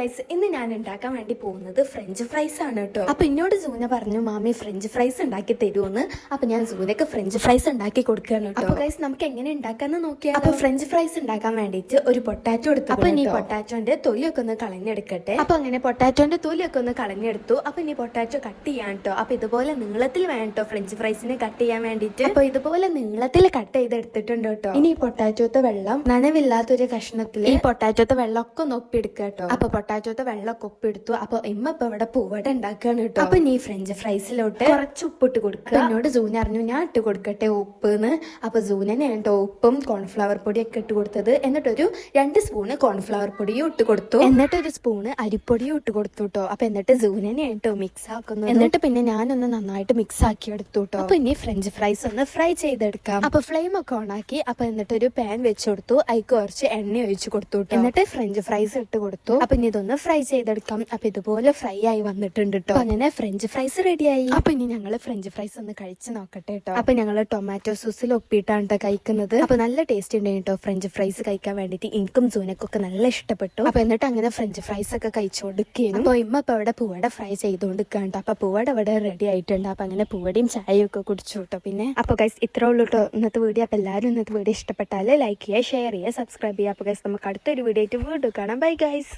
Guys, ഇന്ന് ഞാൻ ഉണ്ടാക്കാൻ വേണ്ടി പോകുന്നത് ഫ്രഞ്ച് ഫ്രൈസ് ആണ് കേട്ടോ. അപ്പൊ എന്നോട് സൂന പറഞ്ഞു, മാമി ഫ്രഞ്ച് ഫ്രൈസ് ഉണ്ടാക്കി തരുമെന്ന്. അപ്പൊ ഞാൻ സൂനക്ക് ഫ്രഞ്ച് ഫ്രൈസ് ഉണ്ടാക്കി കൊടുക്കുകയാണ് കേട്ടോ. അപ്പൊ ഗൈസ്, നമുക്ക് എങ്ങനെ ഉണ്ടാക്കാന്ന് നോക്കിയാൽ. അപ്പൊ ഫ്രഞ്ച് ഫ്രൈസ് ഉണ്ടാക്കാൻ വേണ്ടിയിട്ട് ഒരു പൊട്ടാറ്റോ എടുത്തു. അപ്പൊ ഇനി പൊട്ടാറ്റോന്റെ തൊലിയൊക്കെ ഒന്ന് കളഞ്ഞെടുക്കട്ടെ. അപ്പൊ അങ്ങനെ പൊട്ടാറ്റോന്റെ തൊലിയൊക്കെ ഒന്ന് കളഞ്ഞെടുത്തു. അപ്പൊ ഇനി പൊട്ടാറ്റോ കട്ട് ചെയ്യാൻ കേട്ടോ. അപ്പൊ ഇതുപോലെ നീളത്തിൽ വേണം കേട്ടോ ഫ്രഞ്ച് ഫ്രൈസിന് കട്ട് ചെയ്യാൻ വേണ്ടിയിട്ട്. അപ്പൊ ഇതുപോലെ നീളത്തിൽ കട്ട് ചെയ്തെടുത്തിട്ടുണ്ട് കേട്ടോ. ഇനി ഈ പൊട്ടാറ്റോത്തെ വെള്ളം നനവില്ലാത്തൊരു കഷ്ണത്തിൽ ഈ പൊട്ടാറ്റോത്തെ വെള്ളമൊക്കെ ഒന്ന് ഒപ്പിയെടുക്കുക കേട്ടോ. അപ്പൊ പൊട്ടാറ്റോത്തെ വെള്ളമൊക്കെ ഒപ്പിയെടുത്തു. അപ്പൊ ഇമ്മ ഇപ്പൊ ഇവിടെ പൂവട ഉണ്ടാക്കുകയാണ് കേട്ടോ. അപ്പൊ ഈ ഫ്രഞ്ച് ഫ്രൈസിലോട്ട് കുറച്ച് ഉപ്പിട്ട് കൊടുക്കുക. എന്നോട് സൂന അറിഞ്ഞു ഞാൻ ഇട്ട് കൊടുക്കട്ടെ ഉപ്പ്. അപ്പൊ സൂനനെ കേട്ടോ ഉപ്പും കോൺഫ്ലവർ പൊടിയൊക്കെ ഇട്ട് കൊടുത്തത്. എന്നിട്ടൊരു 2 സ്പൂണ് കോൺഫ്ലവർ പൊടിയും ഇട്ട് കൊടുത്തു. എന്നിട്ടൊരു സ്പൂണ് അരിപ്പൊടിയും ഇട്ട് കൊടുത്തു കേട്ടോ. അപ്പൊ എന്നിട്ട് സൂനനെ കേട്ടോ മിക്സ് ആക്കുന്നു. എന്നിട്ട് പിന്നെ ഞാനൊന്ന് നന്നായിട്ട് മിക്സ് ആക്കി എടുത്തു കേട്ടോ. അപ്പൊ ഇനി ഫ്രഞ്ച് ഫ്രൈസ് ഒന്ന് ഫ്രൈ ചെയ്തെടുക്കാം. അപ്പൊ ഫ്ലെയിം ഒക്കെ ഓൺ ആക്കി. അപ്പൊ എന്നിട്ട് ഒരു പാൻ വെച്ച് കൊടുത്തു. അതിക്ക് കുറച്ച് എണ്ണ ഒഴിച്ചു കൊടുത്തു. എന്നിട്ട് ഫ്രഞ്ച് ഫ്രൈസ് ഇട്ട് കൊടുത്തു. അപ്പൊ ഇനി ഇതൊന്ന് ഫ്രൈ ചെയ്തെടുക്കാം. അപ്പൊ ഇതുപോലെ ഫ്രൈ ആയി വന്നിട്ടുണ്ട് കേട്ടോ. അങ്ങനെ ഫ്രഞ്ച് ഫ്രൈസ് റെഡിയായി. അപ്പൊ ഇനി ഞങ്ങള് ഫ്രഞ്ച് ഫ്രൈസ് ഒന്ന് കഴിച്ച് നോക്കട്ടെ കേട്ടോ. അപ്പൊ ഞങ്ങള് ടൊമാറ്റോ സോസിൽ ഒപ്പിയിട്ടാണ് കഴിക്കുന്നത്. അപ്പൊ നല്ല ടേസ്റ്റ് ഉണ്ട് കേട്ടോ ഫ്രഞ്ച് ഫ്രൈസ് കഴിക്കാൻ വേണ്ടിട്ട്. എനിക്കും സൂനക്കൊക്കെ നല്ല ഇഷ്ടപ്പെട്ടു. അപ്പൊ എന്നിട്ട് അങ്ങനെ ഫ്രഞ്ച് ഫ്രൈസ് ഒക്കെ കഴിച്ചുകൊണ്ടിരിക്കുകയാണ്. അപ്പൊ ഇമ്മ ഇപ്പൊ അവിടെ പൂവട ഫ്രൈ ചെയ്തുകൊണ്ടിരിക്കുകയാണ്. അപ്പൊ പൂവട ഇവിടെ റെഡി ആയിട്ടുണ്ട്. അപ്പൊ അങ്ങനെ പൂവടയും ചായയും ഒക്കെ കുടിച്ചു കേട്ടോ. പിന്നെ അപ്പൊ ഗൈസ് ഇത്രേ ഉള്ളൂ കേട്ടോ ഇന്നത്തെ വീഡിയോ. അപ്പൊ എല്ലാവരും ഇന്നത്തെ വീഡിയോ ഇഷ്ടപ്പെട്ടാല് ലൈക്ക് ചെയ്യുക, ഷെയർ ചെയ്യുക, സബ്സ്ക്രൈബ് ചെയ്യുക. അപ്പൊ ഗൈസ് നമുക്ക് അടുത്തൊരു വീഡിയോ ആയിട്ട് വീണ്ടും കാണാം. Bye guys.